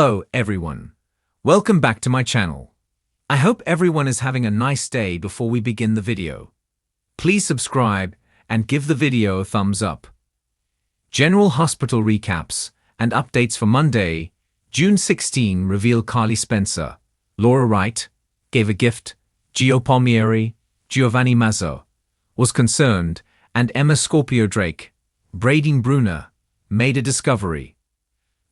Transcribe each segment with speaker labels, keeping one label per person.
Speaker 1: Hello, everyone. Welcome back to my channel. I hope everyone is having a nice day before we begin the video. Please subscribe and give the video a thumbs up. General Hospital recaps and updates for Monday, June 16 reveal Carly Spencer, Laura Wright, gave a gift, Gio Palmieri, Giovanni Mazzo, was concerned, and Emma Scorpio Drake, Braiding Bruner, made a discovery.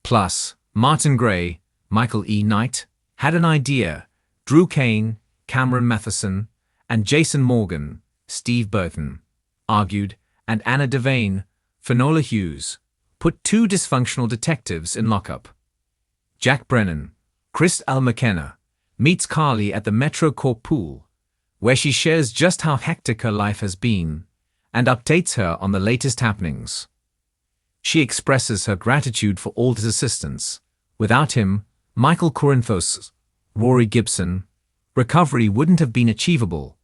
Speaker 1: Plus, Martin Gray, Michael E. Knight, had an idea, Drew Kane, Cameron Matheson, and Jason Morgan, Steve Burton, argued, and Anna Devane, Finola Hughes, put two dysfunctional detectives in lockup. Jack Brennan, Chris L. McKenna, meets Carly at the Metro Corp pool, where she shares just how hectic her life has been, and updates her on the latest happenings. She expresses her gratitude for all his assistance. Without him, Michael Corinthos, Rory Gibson, recovery wouldn't have been achievable,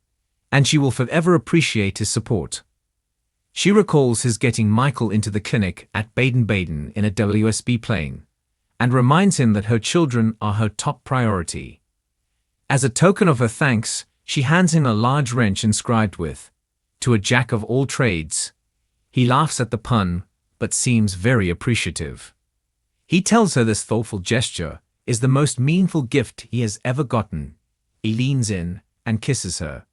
Speaker 1: and she will forever appreciate his support. She recalls his getting Michael into the clinic at Baden-Baden in a WSB plane, and reminds him that her children are her top priority. As a token of her thanks, she hands him a large wrench inscribed with, "To a Jack of all trades." He laughs at the pun, but seems very appreciative. He tells her this thoughtful gesture is the most meaningful gift he has ever gotten. He leans in and kisses her.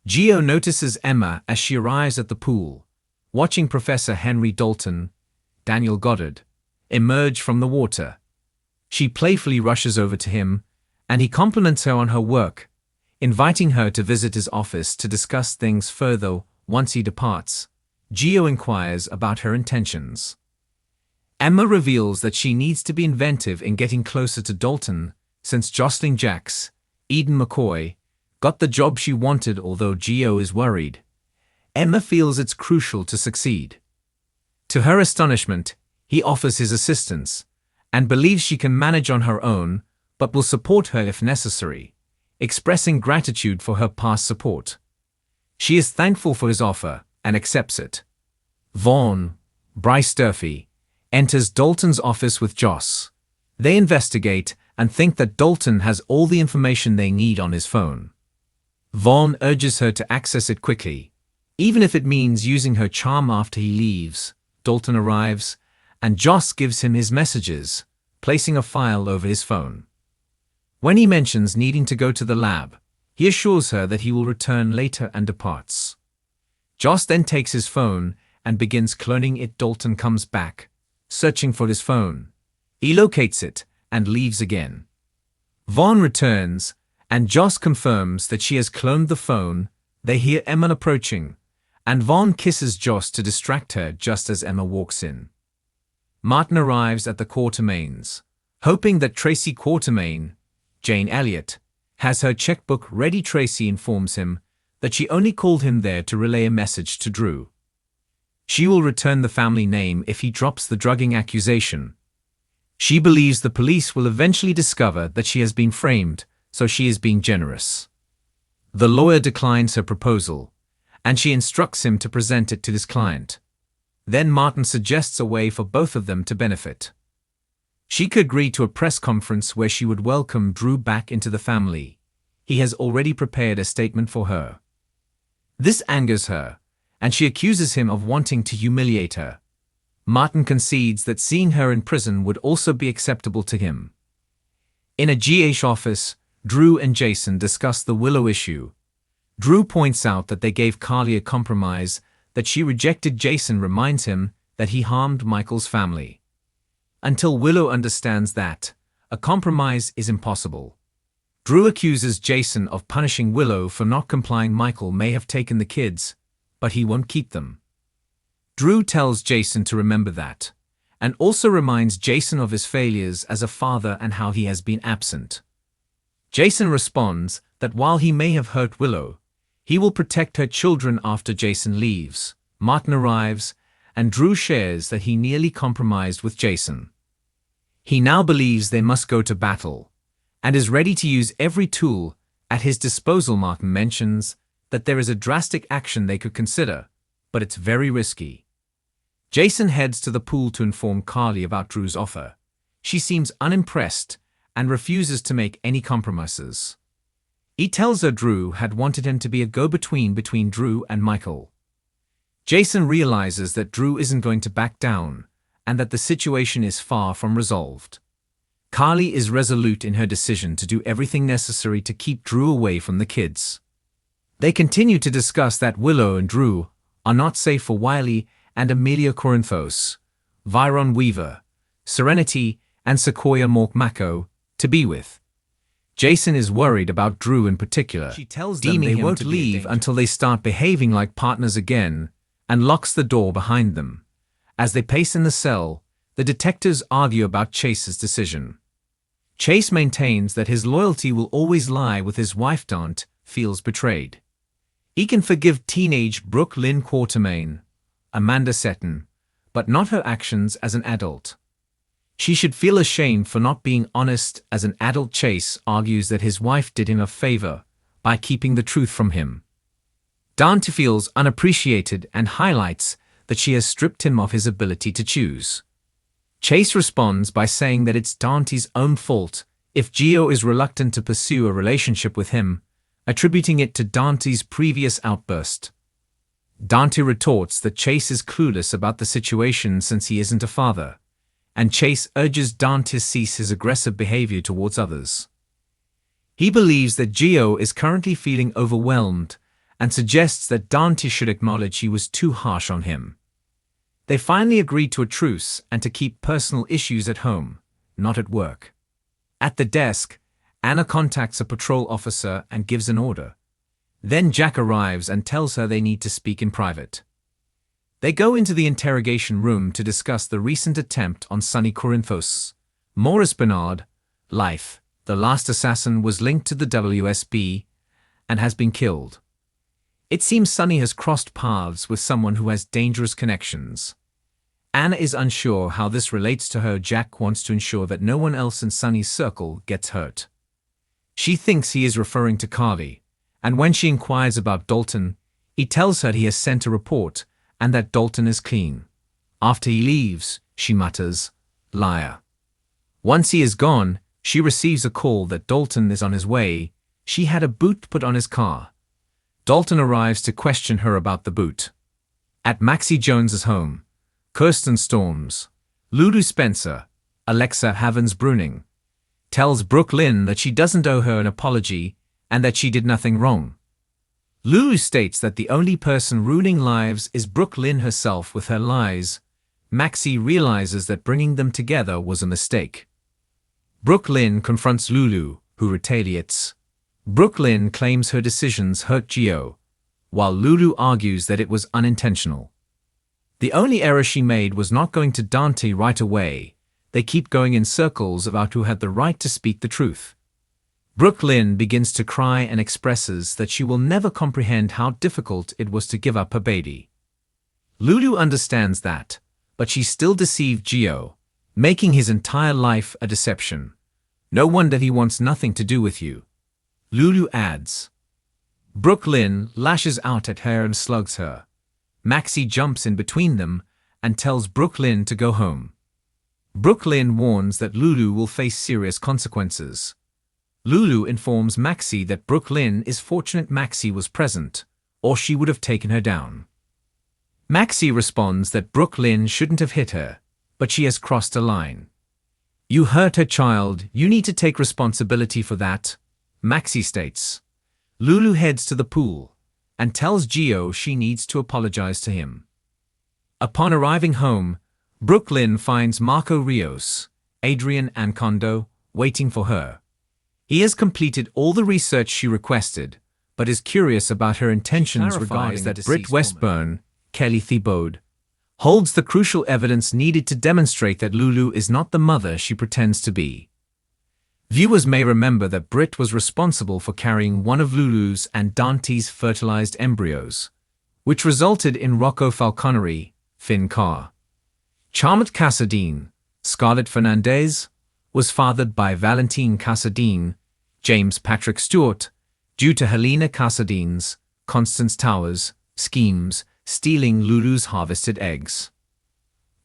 Speaker 1: Gio notices Emma as she arrives at the pool, watching Professor Henry Dalton, Daniel Goddard, emerge from the water. She playfully rushes over to him, and he compliments her on her work, inviting her to visit his office to discuss things further. Once he departs, Gio inquires about her intentions. Emma reveals that she needs to be inventive in getting closer to Dalton, since Jocelyn Jacks, Eden McCoy, got the job she wanted. Although Gio is worried, Emma feels it's crucial to succeed. To her astonishment, he offers his assistance, and believes she can manage on her own, but will support her if necessary, expressing gratitude for her past support. She is thankful for his offer and accepts it. Vaughn, Bryce Durfee, enters Dalton's office with Joss. They investigate and think that Dalton has all the information they need on his phone. Vaughn urges her to access it quickly, even if it means using her charm. After he leaves, Dalton arrives, and Joss gives him his messages, placing a file over his phone. When he mentions needing to go to the lab, he assures her that he will return later and departs. Joss then takes his phone and begins cloning it. Dalton comes back, searching for his phone. He locates it and leaves again. Vaughn returns, and Joss confirms that she has cloned the phone. They hear Emma approaching, and Vaughn kisses Joss to distract her just as Emma walks in. Martin arrives at the Quartermaines, hoping that Tracy Quartermaine, Jane Elliott, has her checkbook ready. Tracy informs him that she only called him there to relay a message to Drew. She will return the family name if he drops the drugging accusation. She believes the police will eventually discover that she has been framed, so she is being generous. The lawyer declines her proposal, and she instructs him to present it to his client. Then Martin suggests a way for both of them to benefit. She could agree to a press conference where she would welcome Drew back into the family. He has already prepared a statement for her. This angers her, and she accuses him of wanting to humiliate her. Martin concedes that seeing her in prison would also be acceptable to him. In a GH office, Drew and Jason discuss the Willow issue. Drew points out that they gave Carly a compromise. That she rejected Jason reminds him that he harmed Michael's family. Until Willow understands that, a compromise is impossible. Drew accuses Jason of punishing Willow for not complying. Michael may have taken the kids, but he won't keep them. Drew tells Jason to remember that, and also reminds Jason of his failures as a father and how he has been absent. Jason responds that while he may have hurt Willow, he will protect her children after Jason leaves. Martin arrives, and Drew shares that he nearly compromised with Jason. He now believes they must go to battle, and is ready to use every tool at his disposal. Martin mentions that there is a drastic action they could consider, but it's very risky. Jason heads to the pool to inform Carly about Drew's offer. she seems unimpressed and refuses to make any compromises. He tells her Drew had wanted him to be a go-between between Drew and Michael. Jason realizes that Drew isn't going to back down and that the situation is far from resolved. Carly is resolute in her decision to do everything necessary to keep Drew away from the kids. They continue to discuss that Willow and Drew are not safe for Wiley and Amelia Corinthos, Viron Weaver, Serenity, and Sequoia Mork-Mako to be with. Jason is worried about Drew in particular. She tells them they won't leave until they start behaving like partners again and locks the door behind them. As they pace in the cell, the detectives argue about Chase's decision. Chase maintains that his loyalty will always lie with his wife. Dante feels betrayed. He can forgive teenage Brooke Lynn Quartermaine, Amanda Seton, but not her actions as an adult. She should feel ashamed for not being honest as an adult. Chase argues that his wife did him a favor by keeping the truth from him. Dante feels unappreciated and highlights that she has stripped him of his ability to choose. Chase responds by saying that it's Dante's own fault if Gio is reluctant to pursue a relationship with him, attributing it to Dante's previous outburst. Dante retorts that Chase is clueless about the situation since he isn't a father, and Chase urges Dante to cease his aggressive behavior towards others. He believes that Gio is currently feeling overwhelmed and suggests that Dante should acknowledge he was too harsh on him. They finally agree to a truce and to keep personal issues at home, not at work. At the desk, Anna contacts a patrol officer and gives an order. Then Jack arrives and tells her they need to speak in private. They go into the interrogation room to discuss the recent attempt on Sonny Corinthos. Maurice Bernard, life, the last assassin, was linked to the WSB and has been killed. It seems Sonny has crossed paths with someone who has dangerous connections. Anna is unsure how this relates to her. Jack wants to ensure that no one else in Sonny's circle gets hurt. She thinks he is referring to Carly, and when she inquires about Dalton, he tells her he has sent a report and that Dalton is clean. After he leaves, she mutters, "Liar." Once he is gone, she receives a call that Dalton is on his way. She had a boot put on his car. Dalton arrives to question her about the boot. At Maxie Jones's home, Kirsten Storms, Lulu Spencer, Alexa Havens-Bruning, tells Brooke Lynn that she doesn't owe her an apology and that she did nothing wrong. Lulu states that the only person ruining lives is Brooke Lynn herself with her lies. Maxie realizes that bringing them together was a mistake. Brooke Lynn confronts Lulu, who retaliates. Brooke Lynn claims her decisions hurt Gio, while Lulu argues that it was unintentional. The only error she made was not going to Dante right away. They keep going in circles about who had the right to speak the truth. Brooke Lynn begins to cry and expresses that she will never comprehend how difficult it was to give up her baby. Lulu understands that, but she still deceived Gio, making his entire life a deception. No wonder he wants nothing to do with you. Lulu adds. Brooke Lynn lashes out at her and slugs her. Maxie jumps in between them and tells Brooke Lynn to go home. Brooke Lynn warns that Lulu will face serious consequences. Lulu informs Maxie that Brooke Lynn is fortunate Maxie was present, or she would have taken her down. Maxie responds that Brooke Lynn shouldn't have hit her, but she has crossed a line. "You hurt her child, you need to take responsibility for that," Maxie states. Lulu heads to the pool and tells Gio she needs to apologize to him. Upon arriving home, Brooke Lynn finds Marco Rios, Adrian Ancondo, waiting for her. He has completed all the research she requested, but is curious about her intentions regarding that Britt Westburn, Kelly Thibaud, holds the crucial evidence needed to demonstrate that Lulu is not the mother she pretends to be. Viewers may remember that Britt was responsible for carrying one of Lulu's and Dante's fertilized embryos, which resulted in Rocco Falconeri, Finn Carr. Charmant Casadine, Scarlett Fernandez, was fathered by Valentine Casadine, James Patrick Stewart, due to Helena Casadine's, Constance Towers, schemes, stealing Lulu's harvested eggs.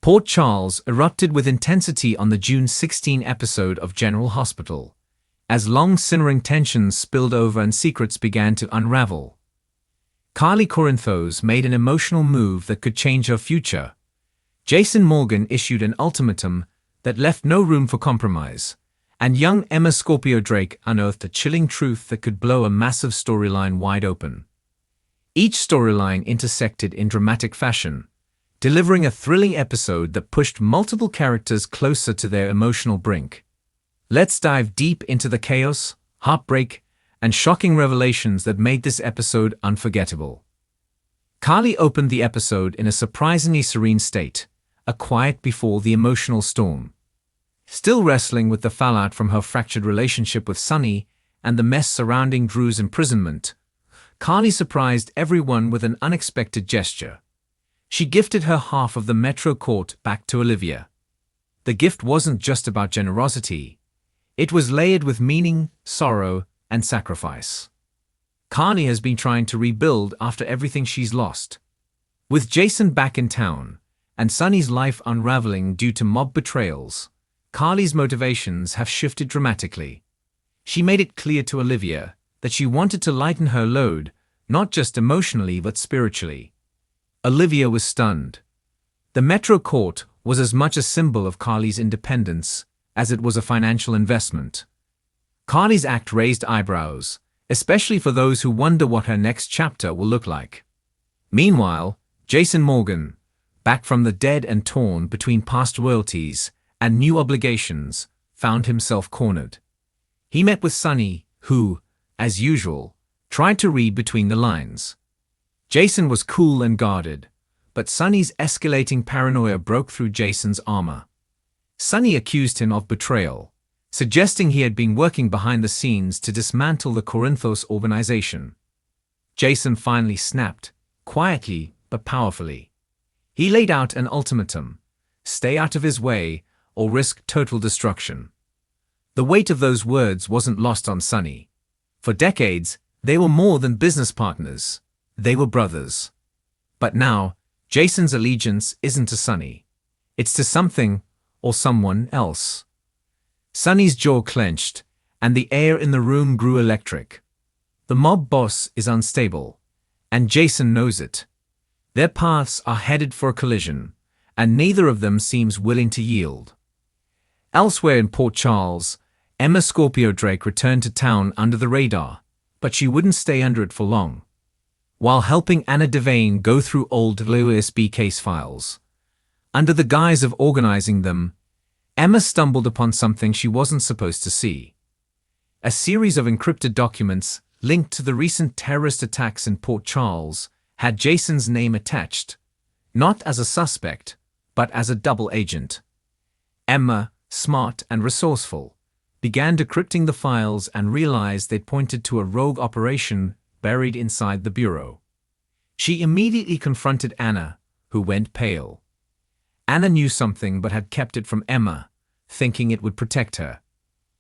Speaker 1: Port Charles erupted with intensity on the June 16 episode of General Hospital, as long-simmering tensions spilled over and secrets began to unravel. Carly Corinthos made an emotional move that could change her future. Jason Morgan issued an ultimatum that left no room for compromise, and young Emma Scorpio Drake unearthed a chilling truth that could blow a massive storyline wide open. Each storyline intersected in dramatic fashion, delivering a thrilling episode that pushed multiple characters closer to their emotional brink. Let's dive deep into the chaos, heartbreak, and shocking revelations that made this episode unforgettable. Carly opened the episode in a surprisingly serene state, a quiet before the emotional storm. Still wrestling with the fallout from her fractured relationship with Sonny and the mess surrounding Drew's imprisonment, Carly surprised everyone with an unexpected gesture. She gifted her half of the Metro Court back to Olivia. The gift wasn't just about generosity. It was layered with meaning, sorrow, and sacrifice. Carly has been trying to rebuild after everything she's lost. With Jason back in town, and Sonny's life unraveling due to mob betrayals, Carly's motivations have shifted dramatically. She made it clear to Olivia that she wanted to lighten her load, not just emotionally but spiritually. Olivia was stunned. The Metro Court was as much a symbol of Carly's independence as it was a financial investment. Carly's act raised eyebrows, especially for those who wonder what her next chapter will look like. Meanwhile, Jason Morgan, back from the dead and torn between past royalties and new obligations, found himself cornered. He met with Sonny, who, as usual, tried to read between the lines. Jason was cool and guarded, but Sonny's escalating paranoia broke through Jason's armor. Sonny accused him of betrayal, suggesting he had been working behind the scenes to dismantle the Corinthos organization. Jason finally snapped, quietly but powerfully. He laid out an ultimatum: stay out of his way or risk total destruction. The weight of those words wasn't lost on Sonny. For decades, they were more than business partners. They were brothers. But now, Jason's allegiance isn't to Sonny. It's to something or someone else. Sonny's jaw clenched, and the air in the room grew electric. The mob boss is unstable, and Jason knows it. Their paths are headed for a collision, and neither of them seems willing to yield. Elsewhere in Port Charles, Emma Scorpio Drake returned to town under the radar, but she wouldn't stay under it for long. While helping Anna Devane go through old LOSB case files, under the guise of organizing them, Emma stumbled upon something she wasn't supposed to see. A series of encrypted documents linked to the recent terrorist attacks in Port Charles had Jason's name attached, not as a suspect, but as a double agent. Emma, smart and resourceful, began decrypting the files and realized they pointed to a rogue operation buried inside the bureau. She immediately confronted Anna, who went pale. Anna knew something but had kept it from Emma, thinking it would protect her.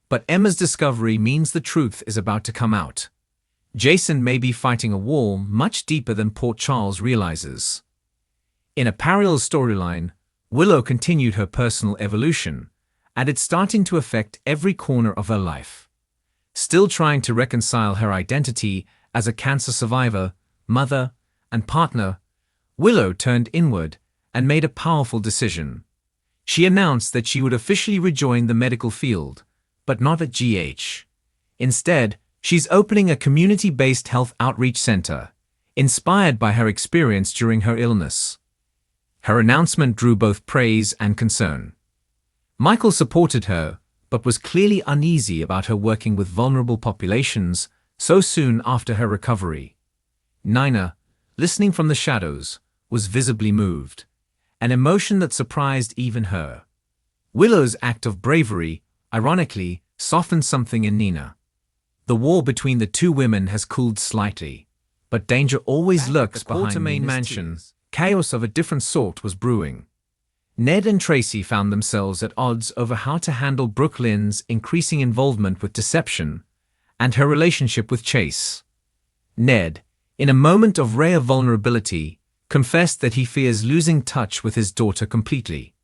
Speaker 1: But Emma's discovery means the truth is about to come out. Jason may be fighting a war much deeper than Port Charles realizes. In a parallel storyline, Willow continued her personal evolution, and it's starting to affect every corner of her life. Still trying to reconcile her identity as a cancer survivor, mother, and partner, Willow turned inward and made a powerful decision. She announced that she would officially rejoin the medical field, but not at GH. Instead, she's opening a community-based health outreach center, inspired by her experience during her illness. Her announcement drew both praise and concern. Michael supported her, but was clearly uneasy about her working with vulnerable populations so soon after her recovery. Nina, listening from the shadows, was visibly moved, an emotion that surprised even her. Willow's act of bravery, ironically, softened something in Nina. The war between the two women has cooled slightly, but danger always lurks behind the main mansion. Chaos of a different sort was brewing. Ned and Tracy found themselves at odds over how to handle Brooke Lynn's increasing involvement with deception and her relationship with Chase. Ned, in a moment of rare vulnerability, confessed that he fears losing touch with his daughter completely.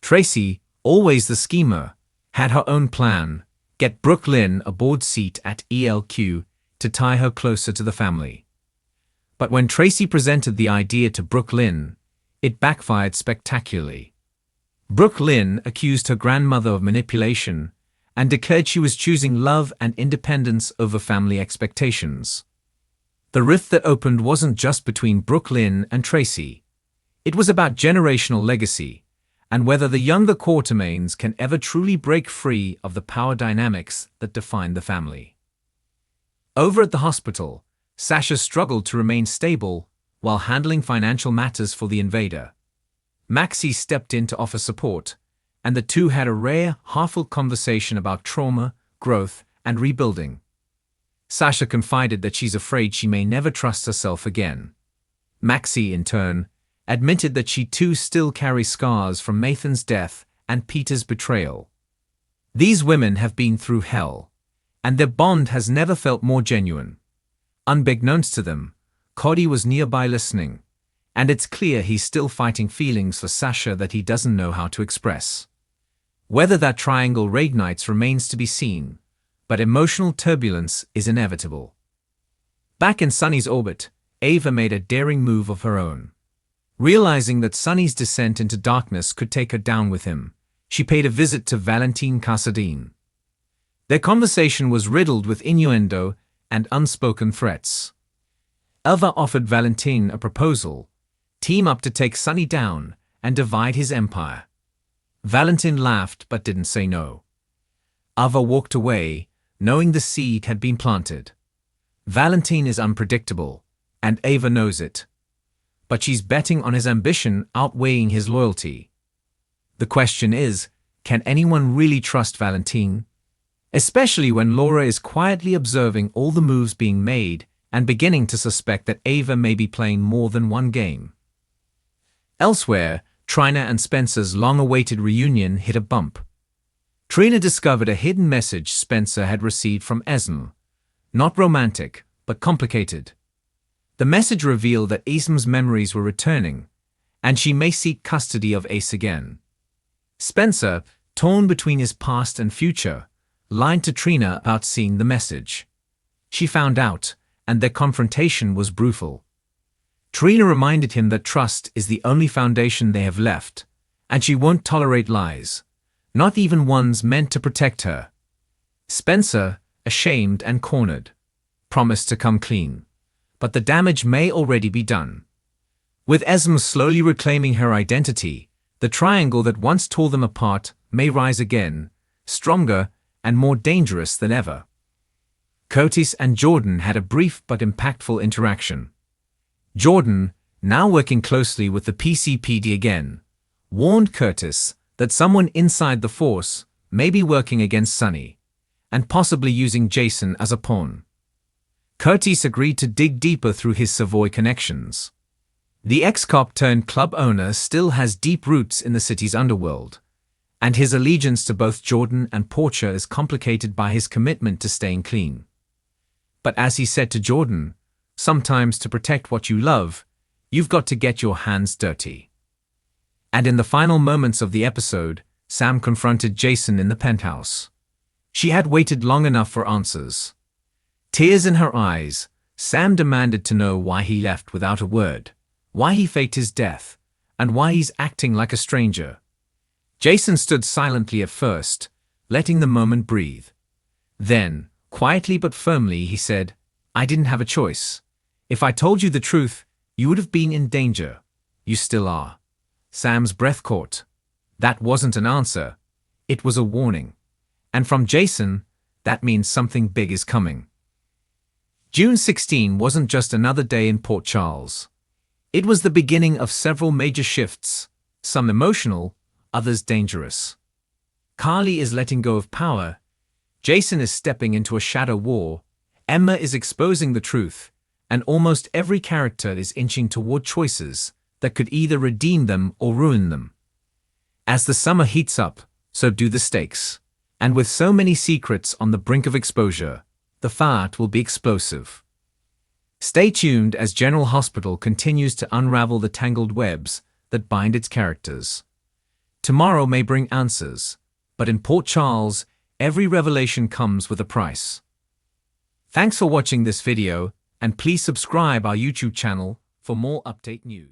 Speaker 1: Tracy, always the schemer, had her own plan: get Brooke Lynn a board seat at ELQ to tie her closer to the family. But when Tracy presented the idea to Brooke Lynn, it backfired spectacularly. Brooke Lynn accused her grandmother of manipulation and declared she was choosing love and independence over family expectations. The rift that opened wasn't just between Brooke Lynn and Tracy. It was about generational legacy and whether the younger Quartermains can ever truly break free of the power dynamics that define the family. Over at the hospital, Sasha struggled to remain stable while handling financial matters for the invader. Maxie stepped in to offer support, and the two had a rare, heartfelt conversation about trauma, growth, and rebuilding. Sasha confided that she's afraid she may never trust herself again. Maxie, in turn, admitted that she too still carries scars from Nathan's death and Peter's betrayal. These women have been through hell, and their bond has never felt more genuine. Unbeknownst to them, Cody was nearby listening, and it's clear he's still fighting feelings for Sasha that he doesn't know how to express. Whether that triangle reignites remains to be seen, but emotional turbulence is inevitable. Back in Sunny's orbit, Ava made a daring move of her own. Realizing that Sunny's descent into darkness could take her down with him, she paid a visit to Valentine Casadine. Their conversation was riddled with innuendo and unspoken threats. Ava offered Valentine a proposal: team up to take Sunny down and divide his empire. Valentine laughed but didn't say no. Ava walked away, knowing the seed had been planted. Valentine is unpredictable, and Ava knows it. But she's betting on his ambition outweighing his loyalty. The question is, can anyone really trust Valentine? Especially when Laura is quietly observing all the moves being made and beginning to suspect that Ava may be playing more than one game. Elsewhere, Trina and Spencer's long-awaited reunion hit a bump. Trina discovered a hidden message Spencer had received from Esme. Not romantic, but complicated. The message revealed that Esme's memories were returning, and she may seek custody of Ace again. Spencer, torn between his past and future, lied to Trina about seeing the message. She found out, and their confrontation was brutal. Trina reminded him that trust is the only foundation they have left, and she won't tolerate lies, not even ones meant to protect her. Spencer, ashamed and cornered, promised to come clean, but the damage may already be done. With Esme slowly reclaiming her identity, the triangle that once tore them apart may rise again, stronger and more dangerous than ever. Curtis and Jordan had a brief but impactful interaction. Jordan, now working closely with the PCPD again, warned Curtis that someone inside the Force may be working against Sunny, and possibly using Jason as a pawn. Curtis agreed to dig deeper through his Savoy connections. The ex-cop turned club owner still has deep roots in the city's underworld, and his allegiance to both Jordan and Portia is complicated by his commitment to staying clean. But as he said to Jordan, sometimes to protect what you love, you've got to get your hands dirty. And in the final moments of the episode, Sam confronted Jason in the penthouse. She had waited long enough for answers. Tears in her eyes, Sam demanded to know why he left without a word, why he faked his death, and why he's acting like a stranger. Jason stood silently at first, letting the moment breathe. Then, quietly but firmly, he said, "I didn't have a choice. If I told you the truth, you would have been in danger. You still are." Sam's breath caught. That wasn't an answer. It was a warning. And from Jason, that means something big is coming. June 16 wasn't just another day in Port Charles. It was the beginning of several major shifts, some emotional, others dangerous. Carly is letting go of power. Jason is stepping into a shadow war. Emma is exposing the truth, and almost every character is inching toward choices that could either redeem them or ruin them. As the summer heats up, so do the stakes. And with so many secrets on the brink of exposure, the fight will be explosive. Stay tuned as General Hospital continues to unravel the tangled webs that bind its characters. Tomorrow may bring answers, but in Port Charles, every revelation comes with a price. Thanks for watching this video, and please subscribe our YouTube channel for more update news.